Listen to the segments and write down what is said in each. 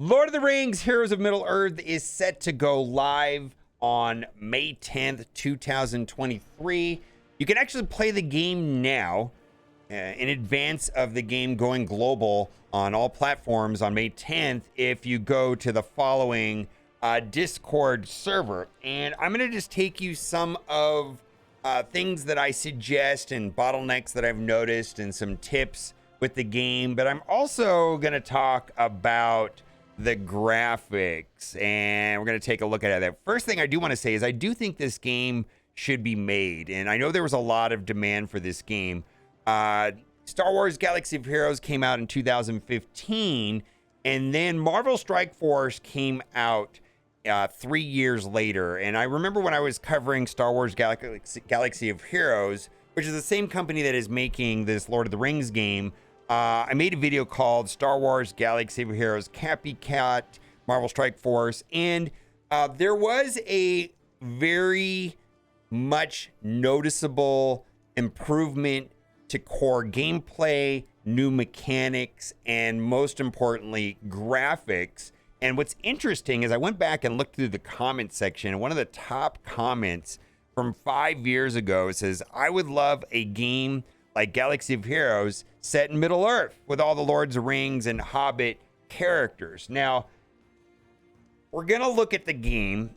Lord of the Rings Heroes of Middle-earth is set to go live on May 10th, 2023. You can actually play the game now in advance of the game going global on all platforms on May 10th if you go to the following Discord server. And I'm going to just take you some of things that I suggest and bottlenecks that I've noticed and some tips with the game. But I'm also going to talk about the graphics, and we're going to take a look at that. First thing I do want to say is I do think this game should be made, and I know there was a lot of demand for this game. Star Wars Galaxy of Heroes came out in 2015, and then Marvel Strike Force came out 3 years later. And I remember when I was covering Star Wars Galaxy of Heroes, which is the same company that is making this Lord of the Rings game, I made a video called Star Wars Galaxy of Heroes Copycat Marvel Strike Force, and there was a very much noticeable improvement to core gameplay, new mechanics, and most importantly, graphics. And what's interesting is I went back and looked through the comment section, and one of the top comments from 5 years ago says, I would love a game like Galaxy of Heroes set in Middle-earth with all the Lords of the Rings and Hobbit characters. Now, we're going to look at the game,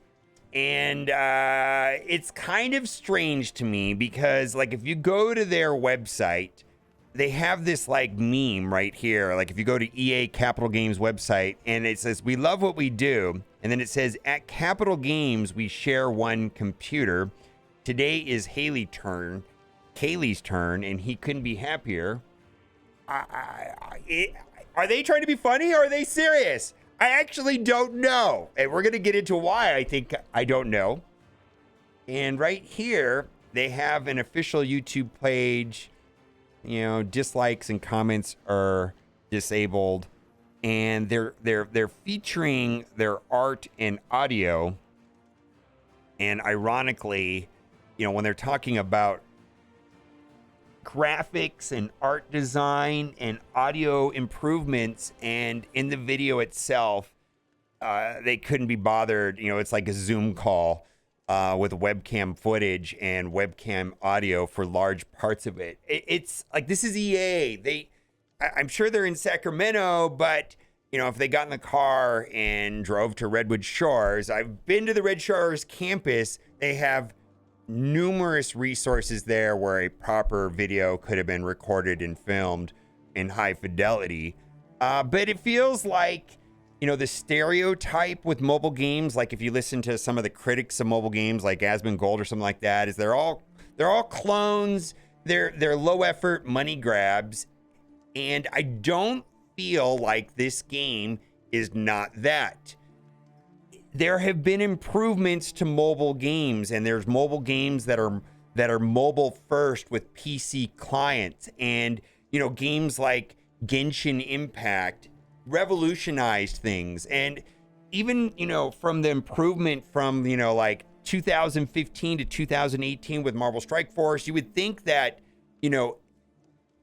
and it's kind of strange to me because, like, if you go to their website, they have this, like, meme right here. Like, if you go to EA Capital Games website, and it says, we love what we do, and then it says, at Capital Games, we share one computer. Today is Kaylee's turn, and he couldn't be happier. Are they trying to be funny, or are they serious? I actually don't know. And we're going to get into why I don't know. And right here, they have an official YouTube page. You know, dislikes and comments are disabled. And they're featuring their art and audio. And ironically, you know, when they're talking about graphics and art design and audio improvements, and in the video itself, they couldn't be bothered. You know, it's like a Zoom call with webcam footage and webcam audio for large parts of it. It's like, this is EA. I'm sure they're in Sacramento, but you know, if they got in the car and drove to Redwood Shores, I've been to the Red Shores campus. They have numerous resources there where a proper video could have been recorded and filmed in high fidelity. But it feels like, you know, the stereotype with mobile games, like if you listen to some of the critics of mobile games like Asmongold or something like that, is they're all clones. They're low effort money grabs. And I don't feel like this game is not that. There have been improvements to mobile games, and there's mobile games that are mobile first with PC clients, and you know, games like Genshin Impact revolutionized things. And even, you know, from the improvement from, you know, like 2015 to 2018 with Marvel Strike Force, you would think that, you know,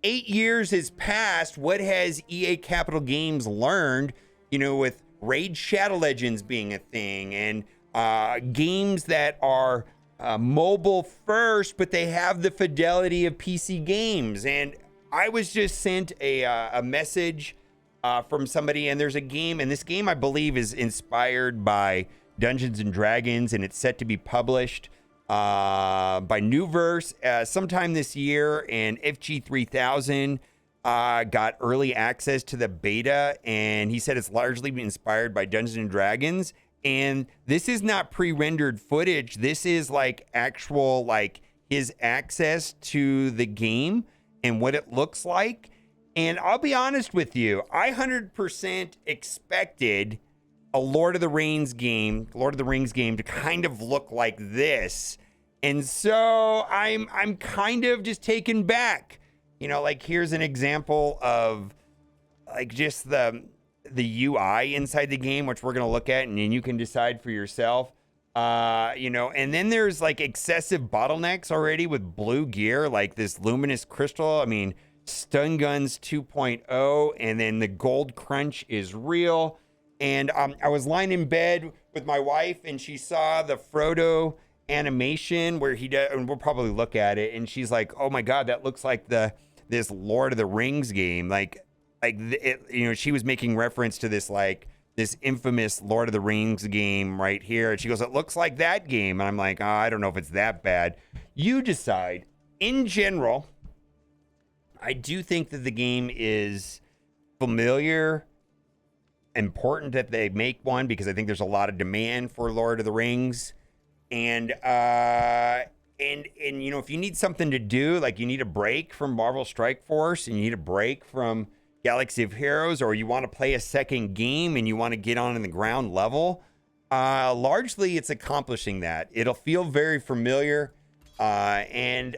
8 years has passed. What has EA Capital Games learned, you know, with Raid Shadow Legends being a thing, and games that are mobile first, but they have the fidelity of PC games. And I was just sent a message from somebody, and there's a game, and this game I believe is inspired by Dungeons and Dragons, and it's set to be published by Newverse sometime this year. And FG3000 got early access to the beta, and he said it's largely inspired by Dungeons and Dragons. And this is not pre-rendered footage. This is like actual, like, his access to the game and what it looks like. And I'll be honest with you, I 100% expected a Lord of the Rings game to kind of look like this. And so I'm kind of just taken back. You know, like, here's an example of like just the UI inside the game, which we're going to look at, and then you can decide for yourself. You know, and then there's like excessive bottlenecks already with blue gear, like this luminous crystal. I mean, Stun Guns 2.0, and then the gold crunch is real. And I was lying in bed with my wife, and she saw the Frodo animation where he does, and we'll probably look at it, and she's like, "Oh my god, that looks like this Lord of the Rings game." She was making reference to this infamous Lord of the Rings game right here, and she goes, "It looks like that game," and I'm like, "Oh, I don't know if it's that bad." You decide. In general, I do think that the game is familiar. Important that they make one because I think there's a lot of demand for Lord of the Rings, and if you need something to do, like you need a break from Marvel Strike Force and you need a break from Galaxy of Heroes, or you want to play a second game and you want to get on in the ground level, largely it's accomplishing that. It'll feel very familiar, and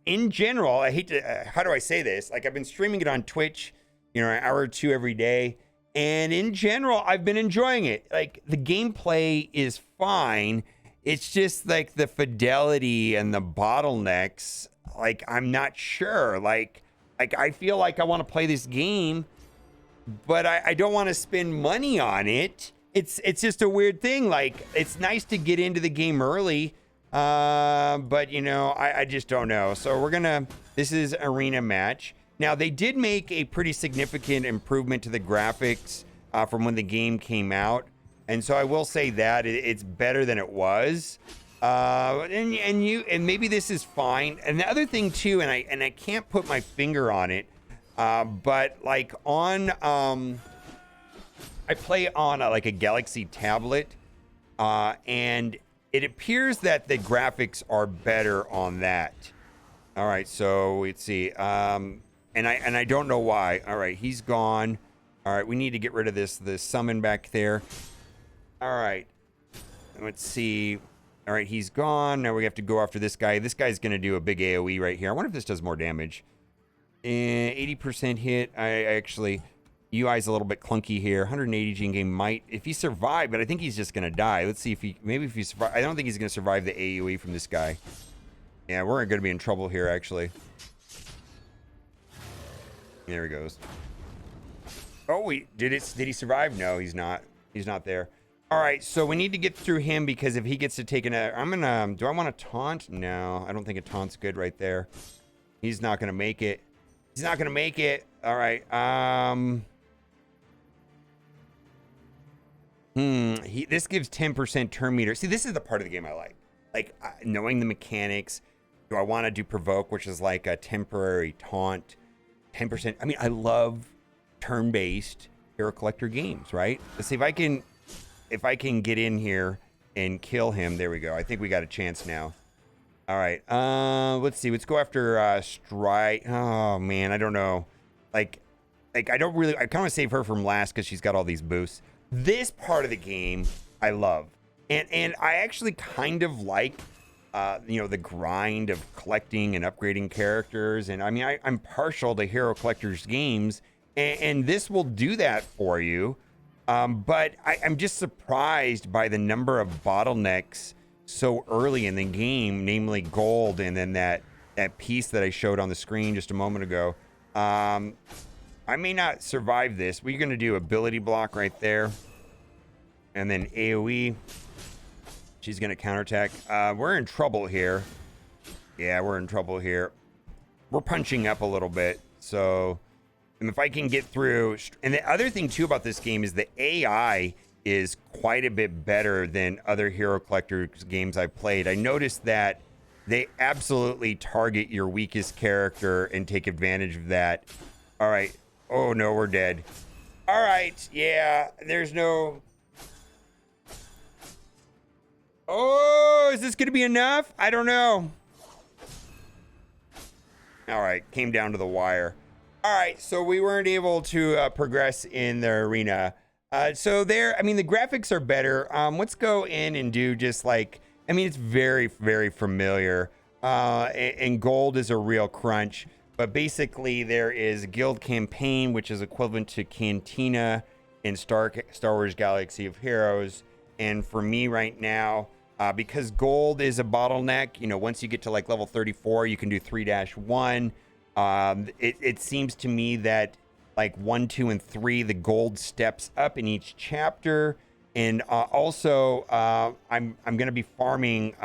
in general, I hate to, how do I say this? Like I've been streaming it on Twitch, an hour or two every day. And in general, I've been enjoying it. Like the gameplay is fine. It's just like the fidelity and the bottlenecks. Like I'm not sure. Like I feel like I want to play this game, but I don't want to spend money on it. It's just a weird thing. Like it's nice to get into the game early, but I just don't know. So this is arena match. Now, they did make a pretty significant improvement to the graphics from when the game came out. And so I will say that it's better than it was. And maybe this is fine. And the other thing, too, and I can't put my finger on it, but like I play on a Galaxy tablet, and it appears that the graphics are better on that. All right, so let's see. And I don't know why. All right, he's gone. All right, we need to get rid of this summon back there. All right, let's see. All right, he's gone. Now we have to go after this guy. This guy's going to do a big AoE right here. I wonder if this does more damage. 80% hit. I actually, UI's a little bit clunky here. 180 Gene game might, if he survived, but I think he's just going to die. Let's see if he survive. I don't think he's going to survive the AoE from this guy. Yeah, we're going to be in trouble here, actually. There he goes. Oh, did he survive? No, he's not. He's not there. All right, so we need to get through him because if he gets to take do I want to taunt? No, I don't think a taunt's good right there. He's not going to make it. He's not going to make it. All right. This gives 10% turn meter. See, this is the part of the game I like. Like, knowing the mechanics. Do I want to do provoke, which is like a temporary taunt? 10%. I mean, I love turn-based hero collector games, right? Let's see if I can get in here and kill him. There we go. I think we got a chance now. All right. Let's see. Let's go after Strike. Oh man, I don't know. Like I kind of want to save her from last because she's got all these boosts. This part of the game I love, and I actually kind of like the grind of collecting and upgrading characters. And I mean, I'm partial to hero collectors games, and this will do that for you. But I'm just surprised by the number of bottlenecks so early in the game, namely gold, and then that piece that I showed on the screen just a moment ago. I may not survive this. We're going to do ability block right there, and then AoE. She's going to counterattack. We're in trouble here. Yeah, we're in trouble here. We're punching up a little bit. So, and if I can get through... And the other thing, too, about this game is the AI is quite a bit better than other Hero Collectors games I've played. I noticed that they absolutely target your weakest character and take advantage of that. All right. Oh, no, we're dead. All right. Yeah, there's no... Oh, is this going to be enough? I don't know. All right, came down to the wire. All right, so we weren't able to progress in the arena. So there, I mean, the graphics are better. Let's go in and do just like, I mean, it's very, very familiar. And gold is a real crunch. But basically, there is Guild Campaign, which is equivalent to Cantina in Star Wars Galaxy of Heroes. And for me right now, because gold is a bottleneck, once you get to like level 34, you can do 3-1. It seems to me that like 1, 2, and 3, the gold steps up in each chapter. And also, I'm gonna be farming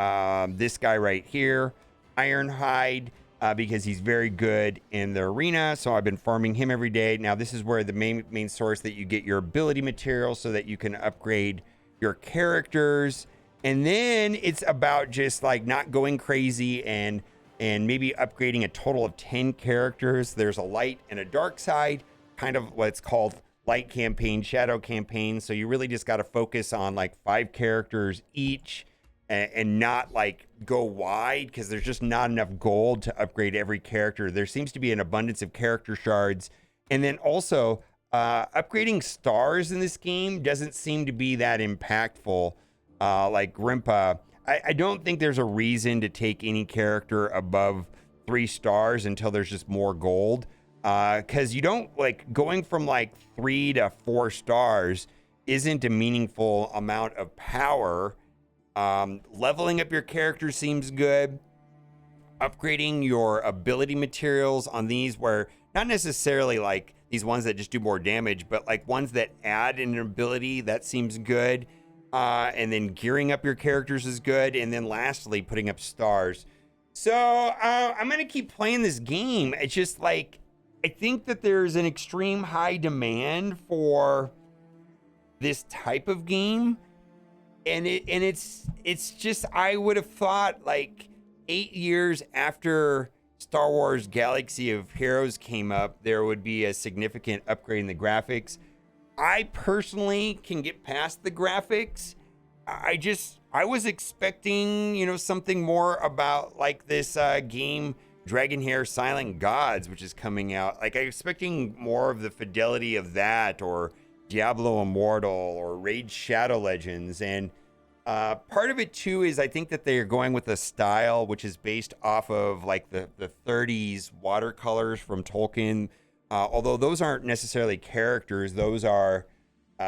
this guy right here, Ironhide, because he's very good in the arena. So I've been farming him every day. Now this is where the main source that you get your ability materials so that you can upgrade your characters. And then it's about just like not going crazy and maybe upgrading a total of 10 characters. There's a light and a dark side, kind of what's called light campaign, shadow campaign. So you really just got to focus on like 5 characters each and not like go wide, because there's just not enough gold to upgrade every character. There seems to be an abundance of character shards. And then also upgrading stars in this game doesn't seem to be that impactful. Like Grimpa, I don't think there's a reason to take any character above 3 stars until there's just more gold. Because you don't like going from like 3 to 4 stars isn't a meaningful amount of power. Leveling up your character seems good. Upgrading your ability materials on these, where not necessarily like these ones that just do more damage, but like ones that add an ability, that seems good. And then gearing up your characters is good. And then lastly, putting up stars. So I'm going to keep playing this game. It's just like, I think that there's an extreme high demand for this type of game. And it's just, I would have thought like 8 years after Star Wars Galaxy of Heroes came up, there would be a significant upgrade in the graphics. I personally can get past the graphics. I was expecting, something more about like this game, Dragonheir Silent Gods, which is coming out. Like, I'm expecting more of the fidelity of that, or Diablo Immortal, or Raid Shadow Legends. And part of it too is I think that they are going with a style which is based off of like the 30s watercolors from Tolkien. Although those aren't necessarily characters, those are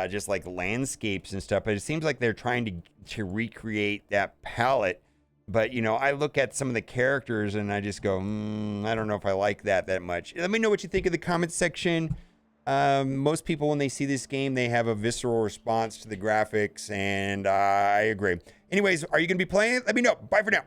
just like landscapes and stuff. But it seems like they're trying to recreate that palette. But, I look at some of the characters and I just go, I don't know if I like that much. Let me know what you think in the comments section. Most people, when they see this game, they have a visceral response to the graphics, and I agree. Anyways, are you going to be playing it? Let me know. Bye for now.